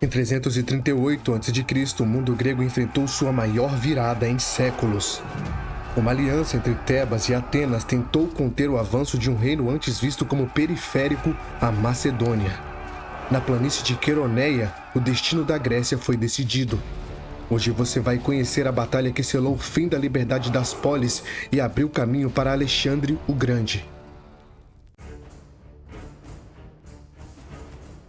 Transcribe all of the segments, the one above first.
Em 338 a.C., o mundo grego enfrentou sua maior virada em séculos. Uma aliança entre Tebas e Atenas tentou conter o avanço de um reino antes visto como periférico, a Macedônia. Na planície de Queroneia, o destino da Grécia foi decidido. Hoje você vai conhecer a batalha que selou o fim da liberdade das polis e abriu caminho para Alexandre o Grande.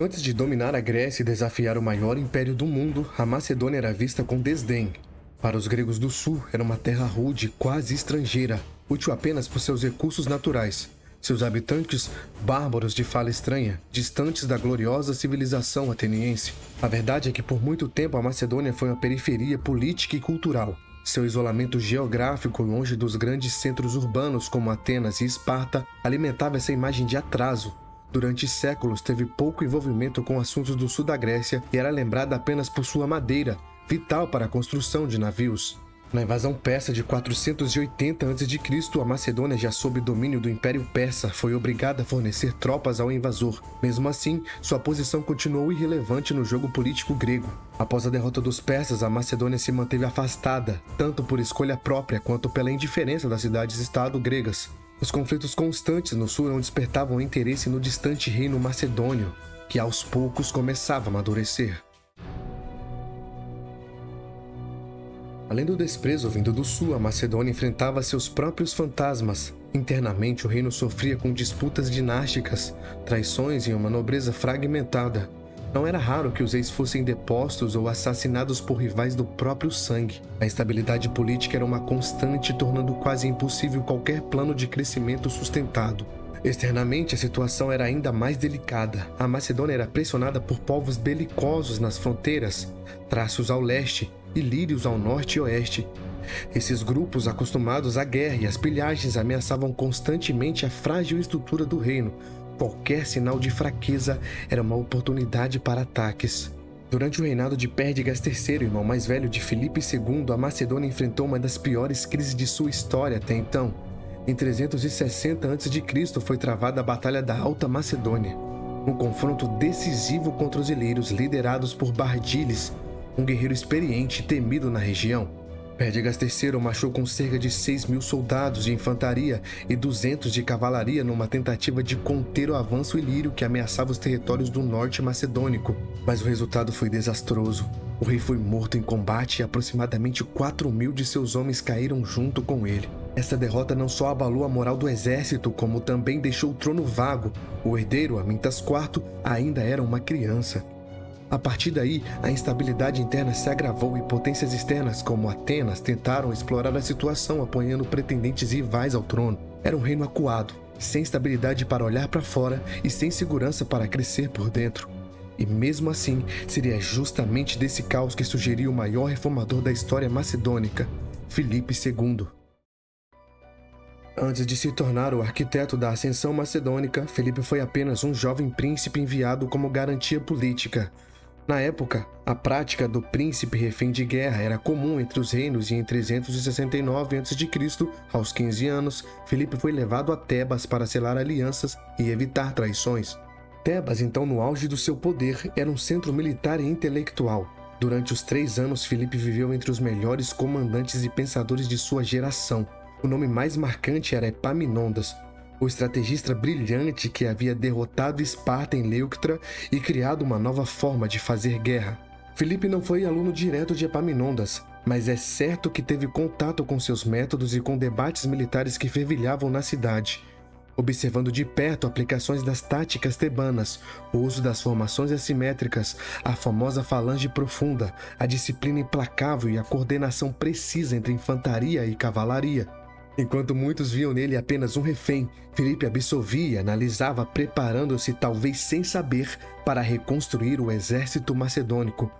Antes de dominar a Grécia e desafiar o maior império do mundo, a Macedônia era vista com desdém. Para os gregos do sul, era uma terra rude, quase estrangeira, útil apenas por seus recursos naturais. Seus habitantes, bárbaros de fala estranha, distantes da gloriosa civilização ateniense. A verdade é que por muito tempo a Macedônia foi uma periferia política e cultural. Seu isolamento geográfico, longe dos grandes centros urbanos como Atenas e Esparta, alimentava essa imagem de atraso. Durante séculos teve pouco envolvimento com assuntos do sul da Grécia e era lembrada apenas por sua madeira, vital para a construção de navios. Na invasão persa de 480 a.C., a Macedônia, já sob domínio do Império Persa, foi obrigada a fornecer tropas ao invasor. Mesmo assim, sua posição continuou irrelevante no jogo político grego. Após a derrota dos persas, a Macedônia se manteve afastada, tanto por escolha própria quanto pela indiferença das cidades-estado gregas. Os conflitos constantes no sul não despertavam interesse no distante reino macedônio, que aos poucos começava a amadurecer. Além do desprezo vindo do sul, a Macedônia enfrentava seus próprios fantasmas. Internamente, o reino sofria com disputas dinásticas, traições e uma nobreza fragmentada. Não era raro que os reis fossem depostos ou assassinados por rivais do próprio sangue. A instabilidade política era uma constante, tornando quase impossível qualquer plano de crescimento sustentado. Externamente, a situação era ainda mais delicada. A Macedônia era pressionada por povos belicosos nas fronteiras, trácios ao leste e lírios ao norte e oeste. Esses grupos, acostumados à guerra e às pilhagens, ameaçavam constantemente a frágil estrutura do reino. Qualquer sinal de fraqueza era uma oportunidade para ataques. Durante o reinado de Pérdigas III, irmão mais velho de Filipe II, a Macedônia enfrentou uma das piores crises de sua história até então. Em 360 a.C. foi travada a Batalha da Alta Macedônia, um confronto decisivo contra os ilírios liderados por Bardiles, um guerreiro experiente e temido na região. Pérdigas III marchou com cerca de 6.000 soldados de infantaria e 200 de cavalaria numa tentativa de conter o avanço ilírio que ameaçava os territórios do norte macedônico. Mas o resultado foi desastroso. O rei foi morto em combate e aproximadamente 4.000 de seus homens caíram junto com ele. Essa derrota não só abalou a moral do exército, como também deixou o trono vago. O herdeiro, Amintas IV, ainda era uma criança. A partir daí, a instabilidade interna se agravou e potências externas como Atenas tentaram explorar a situação apoiando pretendentes rivais ao trono. Era um reino acuado, sem estabilidade para olhar para fora e sem segurança para crescer por dentro. E mesmo assim, seria justamente desse caos que surgiria o maior reformador da história macedônica, Filipe II. Antes de se tornar o arquiteto da ascensão macedônica, Filipe foi apenas um jovem príncipe enviado como garantia política. Na época, a prática do príncipe refém de guerra era comum entre os reinos e em 369 a.C., aos 15 anos, Filipe foi levado a Tebas para selar alianças e evitar traições. Tebas, então no auge do seu poder, era um centro militar e intelectual. Durante os 3 anos, Filipe viveu entre os melhores comandantes e pensadores de sua geração. O nome mais marcante era Epaminondas, o estrategista brilhante que havia derrotado Esparta em Leuctra e criado uma nova forma de fazer guerra. Filipe não foi aluno direto de Epaminondas, mas é certo que teve contato com seus métodos e com debates militares que fervilhavam na cidade. Observando de perto aplicações das táticas tebanas, o uso das formações assimétricas, a famosa falange profunda, a disciplina implacável e a coordenação precisa entre infantaria e cavalaria. Enquanto muitos viam nele apenas um refém, Filipe absorvia e analisava, preparando-se, talvez sem saber, para reconstruir o exército macedônico.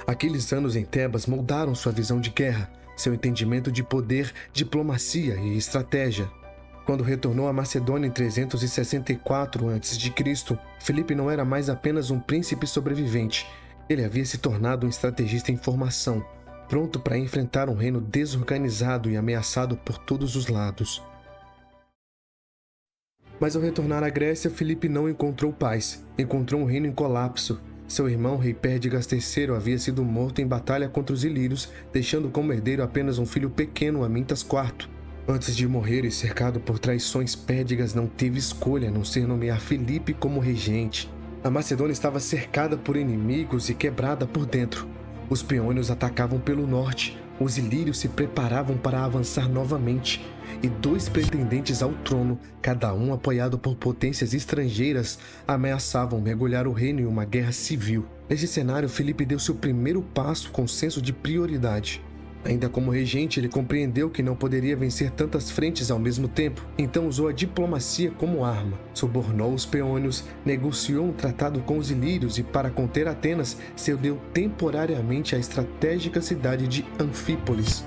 Aqueles anos em Tebas moldaram sua visão de guerra, seu entendimento de poder, diplomacia e estratégia. Quando retornou à Macedônia em 364 a.C., Filipe não era mais apenas um príncipe sobrevivente. Ele havia se tornado um estrategista em formação, pronto para enfrentar um reino desorganizado e ameaçado por todos os lados. Mas ao retornar à Grécia, Filipe não encontrou paz. Encontrou um reino em colapso. Seu irmão, rei Pérdigas III, havia sido morto em batalha contra os ilírios, deixando como herdeiro apenas um filho pequeno, Amintas IV. Antes de morrer e cercado por traições, Pérdigas não teve escolha a não ser nomear Filipe como regente. A Macedônia estava cercada por inimigos e quebrada por dentro. Os peônios atacavam pelo norte, os ilírios se preparavam para avançar novamente, e 2 pretendentes ao trono, cada um apoiado por potências estrangeiras, ameaçavam mergulhar o reino em uma guerra civil. Nesse cenário, Filipe deu seu primeiro passo com senso de prioridade. Ainda como regente, ele compreendeu que não poderia vencer tantas frentes ao mesmo tempo, então usou a diplomacia como arma. Subornou os peônios, negociou um tratado com os ilírios e, para conter Atenas, cedeu temporariamente a estratégica cidade de Anfípolis.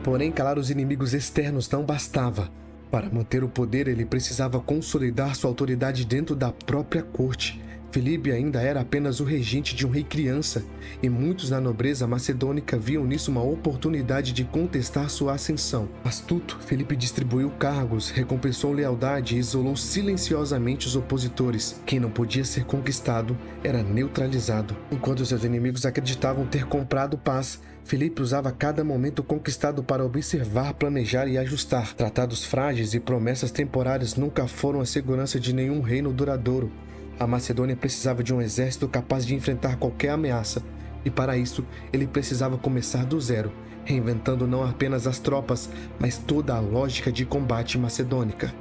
Porém, calar os inimigos externos não bastava. Para manter o poder, ele precisava consolidar sua autoridade dentro da própria corte. Filipe ainda era apenas o regente de um rei criança, e muitos na nobreza macedônica viam nisso uma oportunidade de contestar sua ascensão. Astuto, Filipe distribuiu cargos, recompensou lealdade e isolou silenciosamente os opositores. Quem não podia ser conquistado era neutralizado. Enquanto seus inimigos acreditavam ter comprado paz, Filipe usava cada momento conquistado para observar, planejar e ajustar. Tratados frágeis e promessas temporárias nunca foram a segurança de nenhum reino duradouro. A Macedônia precisava de um exército capaz de enfrentar qualquer ameaça, e para isso ele precisava começar do zero, reinventando não apenas as tropas, mas toda a lógica de combate macedônica.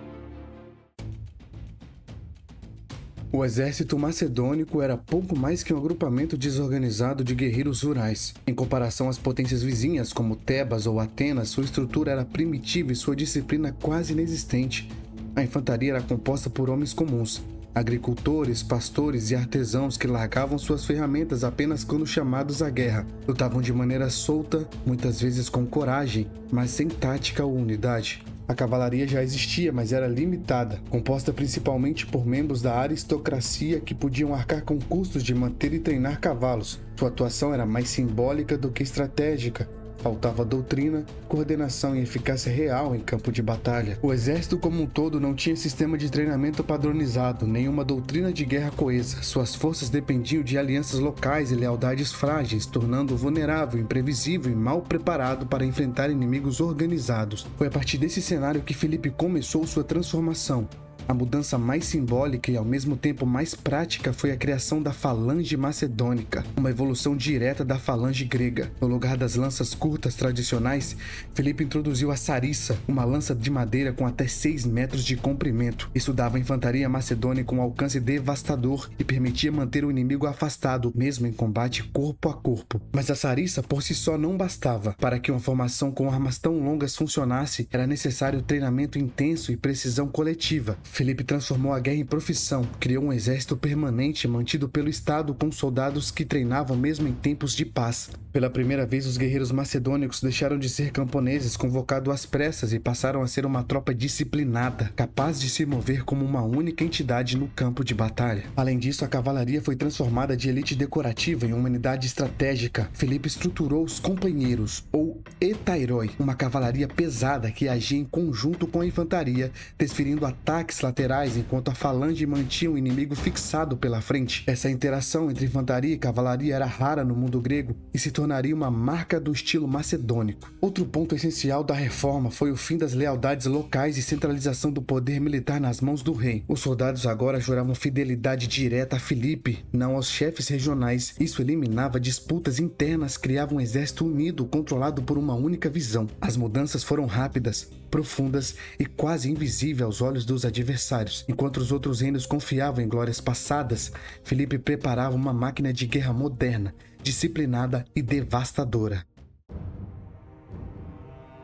O exército macedônico era pouco mais que um agrupamento desorganizado de guerreiros rurais. Em comparação às potências vizinhas como Tebas ou Atenas, sua estrutura era primitiva e sua disciplina quase inexistente. A infantaria era composta por homens comuns, agricultores, pastores e artesãos que largavam suas ferramentas apenas quando chamados à guerra. Lutavam de maneira solta, muitas vezes com coragem, mas sem tática ou unidade. A cavalaria já existia, mas era limitada, composta principalmente por membros da aristocracia que podiam arcar com custos de manter e treinar cavalos. Sua atuação era mais simbólica do que estratégica. Faltava doutrina, coordenação e eficácia real em campo de batalha. O exército como um todo não tinha sistema de treinamento padronizado, nenhuma doutrina de guerra coesa. Suas forças dependiam de alianças locais e lealdades frágeis, tornando-o vulnerável, imprevisível e mal preparado para enfrentar inimigos organizados. Foi a partir desse cenário que Filipe começou sua transformação. A mudança mais simbólica e ao mesmo tempo mais prática foi a criação da falange macedônica, uma evolução direta da falange grega. No lugar das lanças curtas tradicionais, Filipe introduziu a sarissa, uma lança de madeira com até 6 metros de comprimento. Isso dava à infantaria macedônica um alcance devastador e permitia manter o inimigo afastado, mesmo em combate corpo a corpo. Mas a sarissa por si só não bastava. Para que uma formação com armas tão longas funcionasse, era necessário treinamento intenso e precisão coletiva. Filipe transformou a guerra em profissão, criou um exército permanente mantido pelo Estado com soldados que treinavam mesmo em tempos de paz. Pela primeira vez, os guerreiros macedônicos deixaram de ser camponeses convocados às pressas e passaram a ser uma tropa disciplinada, capaz de se mover como uma única entidade no campo de batalha. Além disso, a cavalaria foi transformada de elite decorativa em uma unidade estratégica. Filipe estruturou os companheiros, ou etairoi, uma cavalaria pesada que agia em conjunto com a infantaria, desferindo ataques laterais enquanto a falange mantinha o inimigo fixado pela frente. Essa interação entre infantaria e cavalaria era rara no mundo grego e se tornaria uma marca do estilo macedônico. Outro ponto essencial da reforma foi o fim das lealdades locais e centralização do poder militar nas mãos do rei. Os soldados agora juravam fidelidade direta a Filipe, não aos chefes regionais. Isso eliminava disputas internas, criava um exército unido, controlado por uma única visão. As mudanças foram rápidas, profundas e quase invisíveis aos olhos dos adversários. Enquanto os outros reinos confiavam em glórias passadas, Filipe preparava uma máquina de guerra moderna, disciplinada e devastadora.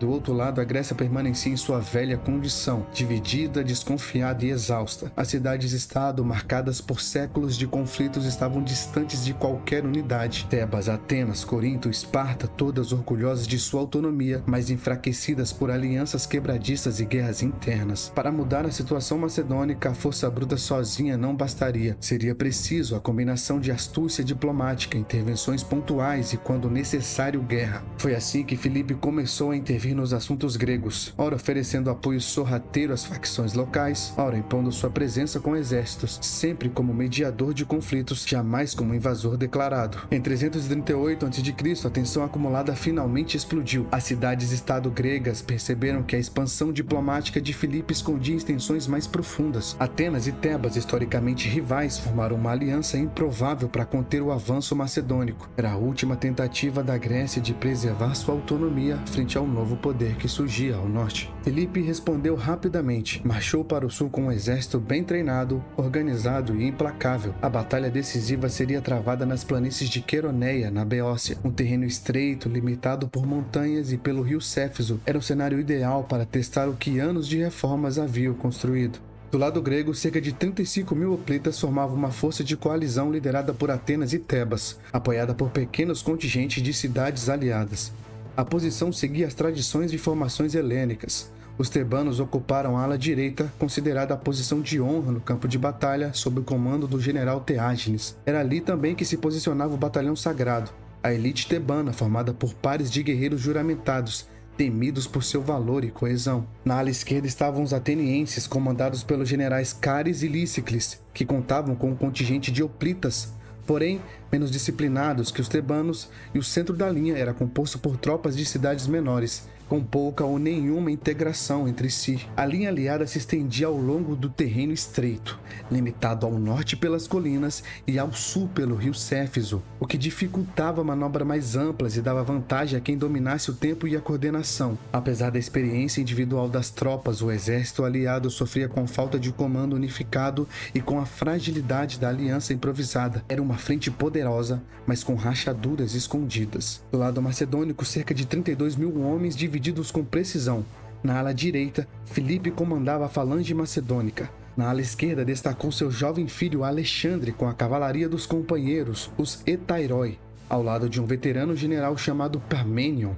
Do outro lado, a Grécia permanecia em sua velha condição, dividida, desconfiada e exausta. As cidades-estado, marcadas por séculos de conflitos, estavam distantes de qualquer unidade. Tebas, Atenas, Corinto, Esparta, todas orgulhosas de sua autonomia, mas enfraquecidas por alianças quebradiças e guerras internas. Para mudar a situação macedônica, a força bruta sozinha não bastaria. Seria preciso a combinação de astúcia diplomática, intervenções pontuais e, quando necessário, guerra. Foi assim que Filipe começou a intervir intervir nos assuntos gregos, ora oferecendo apoio sorrateiro às facções locais, ora impondo sua presença com exércitos, sempre como mediador de conflitos, jamais como invasor declarado. Em 338 a.C., a tensão acumulada finalmente explodiu. As cidades-estado gregas perceberam que a expansão diplomática de Filipe escondia extensões mais profundas. Atenas e Tebas, historicamente rivais, formaram uma aliança improvável para conter o avanço macedônico. Era a última tentativa da Grécia de preservar sua autonomia frente ao novo poder que surgia ao norte. Filipe respondeu rapidamente. Marchou para o sul com um exército bem treinado, organizado e implacável. A batalha decisiva seria travada nas planícies de Queroneia, na Beócia. Um terreno estreito, limitado por montanhas e pelo rio Céfiso, era o cenário ideal para testar o que anos de reformas haviam construído. Do lado grego, cerca de 35 mil hoplitas formavam uma força de coalizão liderada por Atenas e Tebas, apoiada por pequenos contingentes de cidades aliadas. A posição seguia as tradições de formações helênicas. Os tebanos ocuparam a ala direita, considerada a posição de honra no campo de batalha, sob o comando do general Teágenes. Era ali também que se posicionava o batalhão sagrado, a elite tebana, formada por pares de guerreiros juramentados, temidos por seu valor e coesão. Na ala esquerda estavam os atenienses, comandados pelos generais Cáris e Lícicles, que contavam com um contingente de hoplitas, porém menos disciplinados que os tebanos, e o centro da linha era composto por tropas de cidades menores, com pouca ou nenhuma integração entre si. A linha aliada se estendia ao longo do terreno estreito, limitado ao norte pelas colinas e ao sul pelo rio Céfiso, o que dificultava manobras mais amplas e dava vantagem a quem dominasse o tempo e a coordenação. Apesar da experiência individual das tropas, o exército aliado sofria com falta de comando unificado e com a fragilidade da aliança improvisada. Era uma frente poderosa, mas com rachaduras escondidas. Do lado macedônico, cerca de 32 mil homens divididos com precisão. Na ala direita, Filipe comandava a falange macedônica. Na ala esquerda destacou seu jovem filho Alexandre com a cavalaria dos companheiros, os Etairoi, ao lado de um veterano general chamado Parmênion.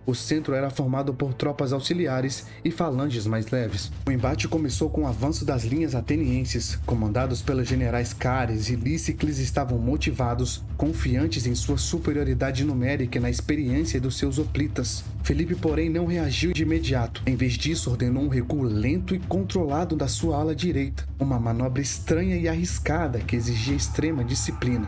O centro era formado por tropas auxiliares e falanges mais leves. O embate começou com o avanço das linhas atenienses, comandados pelos generais Cáris e Lícicles. Estavam motivados, confiantes em sua superioridade numérica e na experiência dos seus hoplitas. Filipe, porém, não reagiu de imediato. Em vez disso, ordenou um recuo lento e controlado da sua ala direita, uma manobra estranha e arriscada que exigia extrema disciplina.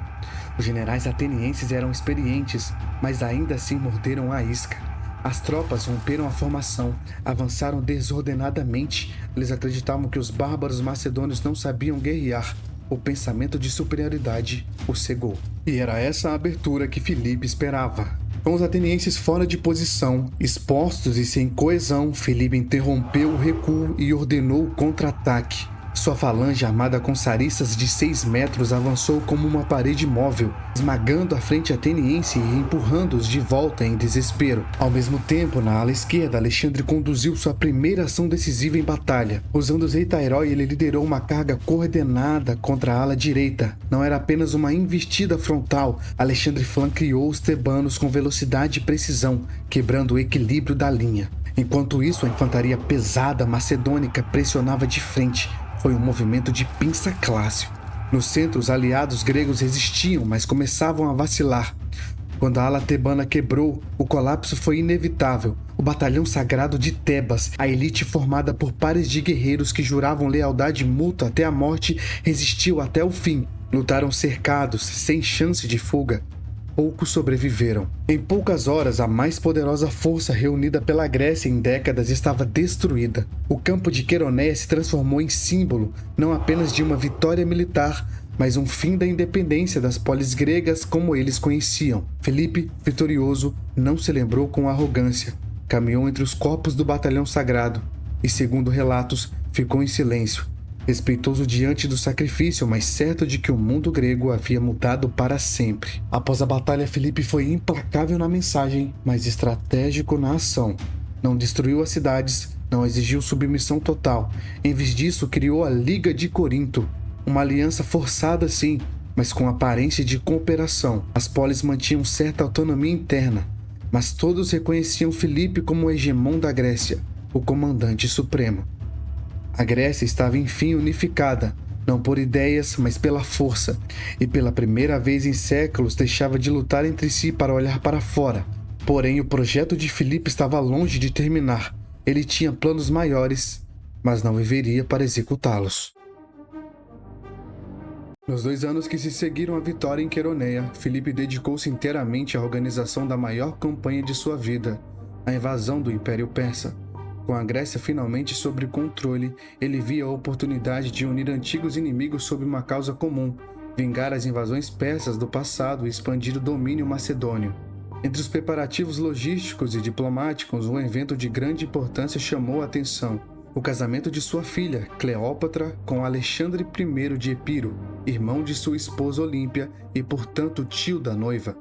Os generais atenienses eram experientes, mas ainda assim morderam a isca. As tropas romperam a formação, avançaram desordenadamente. Eles acreditavam que os bárbaros macedônios não sabiam guerrear. O pensamento de superioridade o cegou. E era essa a abertura que Filipe esperava. Com os atenienses fora de posição, expostos e sem coesão, Filipe interrompeu o recuo e ordenou o contra-ataque. Sua falange, armada com sarissas de 6 metros, avançou como uma parede móvel, esmagando a frente ateniense e empurrando-os de volta em desespero. Ao mesmo tempo, na ala esquerda, Alexandre conduziu sua primeira ação decisiva em batalha. Usando os Etairoi, ele liderou uma carga coordenada contra a ala direita. Não era apenas uma investida frontal. Alexandre flanqueou os tebanos com velocidade e precisão, quebrando o equilíbrio da linha. Enquanto isso, a infantaria pesada macedônica pressionava de frente. Foi um movimento de pinça clássico. No centro, os aliados gregos resistiam, mas começavam a vacilar. Quando a ala tebana quebrou, o colapso foi inevitável. O batalhão sagrado de Tebas, a elite formada por pares de guerreiros que juravam lealdade mútua até a morte, resistiu até o fim. Lutaram cercados, sem chance de fuga. Poucos sobreviveram. Em poucas horas, a mais poderosa força reunida pela Grécia em décadas estava destruída. O campo de Queroneia se transformou em símbolo, não apenas de uma vitória militar, mas um fim da independência das polis gregas como eles conheciam. Filipe, vitorioso, não se lembrou com arrogância. Caminhou entre os corpos do batalhão sagrado e, segundo relatos, ficou em silêncio. Respeitoso diante do sacrifício, mas certo de que o mundo grego havia mudado para sempre. Após a batalha, Filipe foi implacável na mensagem, mas estratégico na ação. Não destruiu as cidades, não exigiu submissão total. Em vez disso, criou a Liga de Corinto. Uma aliança forçada sim, mas com aparência de cooperação. As polis mantinham certa autonomia interna, mas todos reconheciam Filipe como o hegemon da Grécia, o comandante supremo. A Grécia estava enfim unificada, não por ideias, mas pela força, e pela primeira vez em séculos deixava de lutar entre si para olhar para fora, Porém, o projeto de Filipe estava longe de terminar. Ele tinha planos maiores, mas não viveria para executá-los. Nos 2 anos que se seguiram à vitória em Queroneia, Filipe dedicou-se inteiramente à organização da maior campanha de sua vida, a invasão do Império Persa. Com a Grécia finalmente sob controle, ele via a oportunidade de unir antigos inimigos sob uma causa comum, vingar as invasões persas do passado e expandir o domínio macedônio. Entre os preparativos logísticos e diplomáticos, um evento de grande importância chamou a atenção: o casamento de sua filha, Cleópatra, com Alexandre I de Epiro, irmão de sua esposa Olímpia e, portanto, tio da noiva.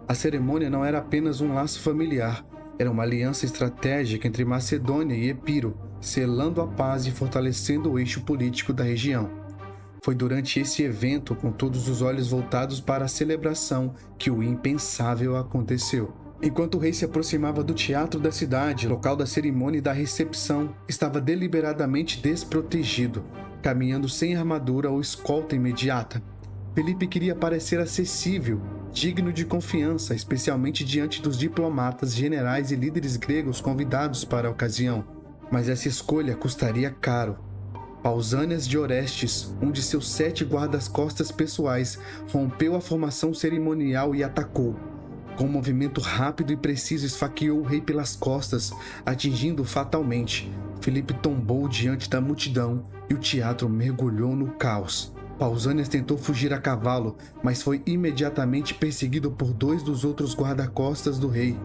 A cerimônia não era apenas um laço familiar, era uma aliança estratégica entre Macedônia e Epiro, selando a paz e fortalecendo o eixo político da região. Foi durante esse evento, com todos os olhos voltados para a celebração, que o impensável aconteceu. Enquanto o rei se aproximava do teatro da cidade, local da cerimônia e da recepção, estava deliberadamente desprotegido, caminhando sem armadura ou escolta imediata. Filipe queria parecer acessível, digno de confiança, especialmente diante dos diplomatas, generais e líderes gregos convidados para a ocasião. Mas essa escolha custaria caro. Pausânias de Orestes, um de seus 7 guardas-costas pessoais, rompeu a formação cerimonial e atacou. Com um movimento rápido e preciso, esfaqueou o rei pelas costas, atingindo-o fatalmente. Filipe tombou diante da multidão e o teatro mergulhou no caos. Pausânias tentou fugir a cavalo, mas foi imediatamente perseguido por 2 dos outros guarda-costas do rei.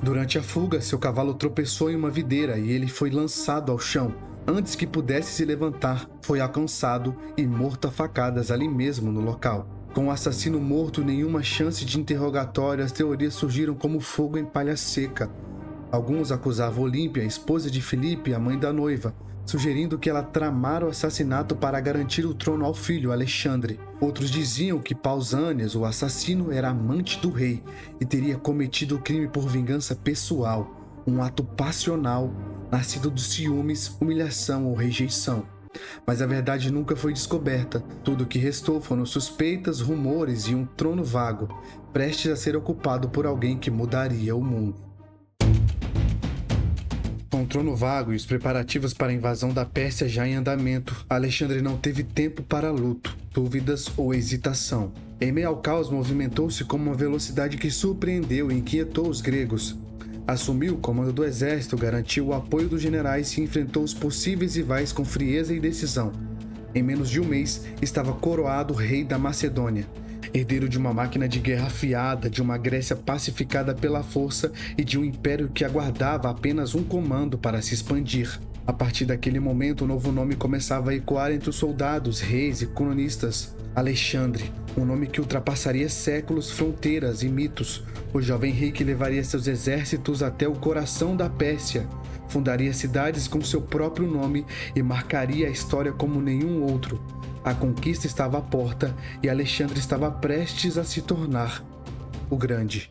Durante a fuga, seu cavalo tropeçou em uma videira e ele foi lançado ao chão. Antes que pudesse se levantar, foi alcançado e morto a facadas ali mesmo no local. Com o assassino morto, nenhuma chance de interrogatório, as teorias surgiram como fogo em palha seca. Alguns acusavam Olímpia, esposa de Filipe, a mãe da noiva, sugerindo que ela tramara o assassinato para garantir o trono ao filho, Alexandre. Outros diziam que Pausânias, o assassino, era amante do rei e teria cometido o crime por vingança pessoal, um ato passional, nascido dos ciúmes, humilhação ou rejeição. Mas a verdade nunca foi descoberta. Tudo o que restou foram suspeitas, rumores e um trono vago, prestes a ser ocupado por alguém que mudaria o mundo. Com o trono vago e os preparativos para a invasão da Pérsia já em andamento, Alexandre não teve tempo para luto, dúvidas ou hesitação. Em meio ao caos, movimentou-se com uma velocidade que surpreendeu e inquietou os gregos. Assumiu o comando do exército, garantiu o apoio dos generais e enfrentou os possíveis rivais com frieza e decisão. Em menos de um mês, estava coroado rei da Macedônia, herdeiro de uma máquina de guerra afiada, de uma Grécia pacificada pela força e de um império que aguardava apenas um comando para se expandir. A partir daquele momento, um novo nome começava a ecoar entre os soldados, reis e cronistas. Alexandre, um nome que ultrapassaria séculos, fronteiras e mitos. O jovem rei que levaria seus exércitos até o coração da Pérsia, fundaria cidades com seu próprio nome e marcaria a história como nenhum outro. A conquista estava à porta e Alexandre estava prestes a se tornar o Grande.